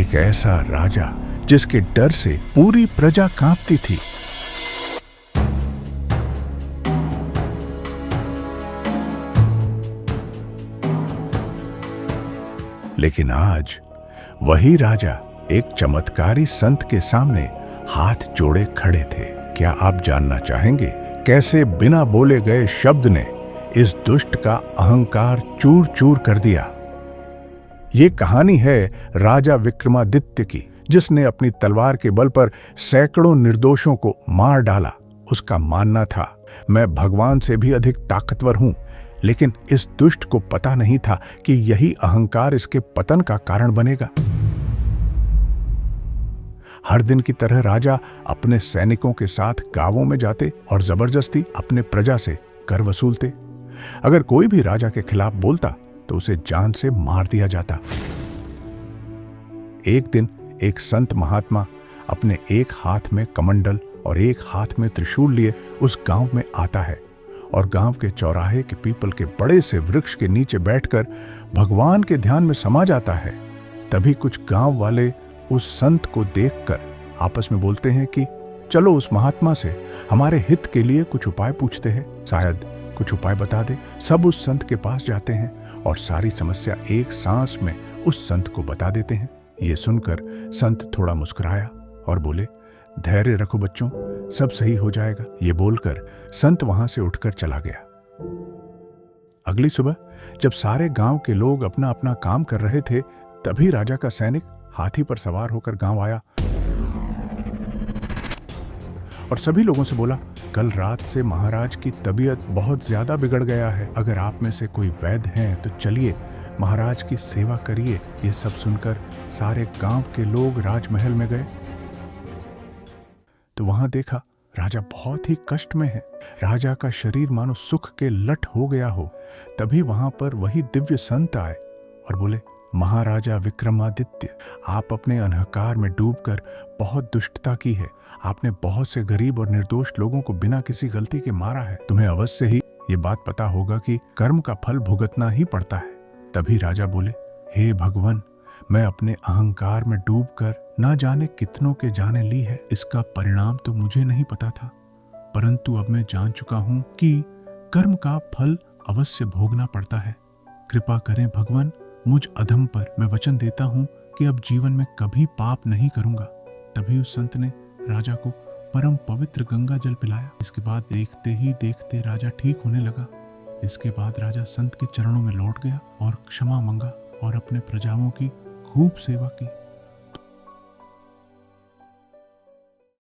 एक ऐसा राजा जिसके डर से पूरी प्रजा कांपती थी। लेकिन आज वही राजा एक चमत्कारी संत के सामने हाथ जोड़े खड़े थे। क्या आप जानना चाहेंगे कैसे बिना बोले गए शब्द ने इस दुष्ट का अहंकार चूर चूर कर दिया? ये कहानी है राजा विक्रमादित्य की, जिसने अपनी तलवार के बल पर सैकड़ों निर्दोषों को मार डाला। उसका मानना था, मैं भगवान से भी अधिक ताकतवर हूं, लेकिन इस दुष्ट को पता नहीं था कि यही अहंकार इसके पतन का कारण बनेगा। हर दिन की तरह राजा अपने सैनिकों के साथ गांवों में जाते और जबरदस्ती अपने प्रजा से कर वसूलते। अगर कोई भी राजा के खिलाफ बोलता तो उसे जान से मार दिया जाता। एक दिन एक संत महात्मा अपने एक हाथ में कमंडल और एक हाथ में त्रिशूल लिए उस गांव में आता है और गांव के चौराहे के पीपल के बड़े से वृक्ष के नीचे बैठकर भगवान के ध्यान में समा जाता है। तभी कुछ गांव वाले उस संत को देखकर आपस में बोलते हैं कि चलो उस महात्मा से हमारे हित के लिए कुछ उपाय पूछते हैं, शायद कुछ उपाय बता दे। सब उस संत के पास जाते हैं और सारी समस्या एक सांस में उस संत को बता देते हैं। ये सुनकर संत थोड़ा मुस्कुराया और बोले, धैर्य रखो बच्चों, सब सही हो जाएगा। ये बोलकर संत वहां से उठकर चला गया। अगली सुबह जब सारे गांव के लोग अपना अपना काम कर रहे थे, तभी राजा का सैनिक हाथी पर सवार होकर गांव आया और सभी लोगों से बोला, कल रात से महाराज की तबीयत बहुत ज्यादा बिगड़ गया है। अगर आप में से कोई वैद्य हैं तो चलिए महाराज की सेवा करिए। ये सब सुनकर सारे गांव के लोग राजमहल में गए तो वहां देखा राजा बहुत ही कष्ट में है। राजा का शरीर मानो सुख के लठ हो गया हो। तभी वहां पर वही दिव्य संत आए और बोले, महाराजा विक्रमादित्य, आप अपने अहंकार में डूबकर बहुत दुष्टता की है। आपने बहुत से गरीब और निर्दोष लोगों को बिना किसी गलती के मारा है। तुम्हें अवश्य ही ये बात पता होगा कि कर्म का फल भुगतना ही पड़ता है। तभी राजा बोले, हे भगवान, मैं अपने अहंकार में डूबकर ना जाने कितनों के जाने ली है। इसका परिणाम तो मुझे नहीं पता था, परंतु अब मैं जान चुका हूं कि कर्म का फल अवश्य भोगना पड़ता है। कृपा करें भगवान मुझ अधम पर। मैं वचन देता हूं कि अब जीवन में कभी पाप नहीं करूंगा। तभी उस संत ने राजा को परम पवित्र गंगा जल पिलाया। इसके बाद देखते ही देखते राजा ठीक होने लगा। इसके बाद राजा संत के चरणों में लौट गया और क्षमा मांगा और अपने प्रजाओं की खूब सेवा की।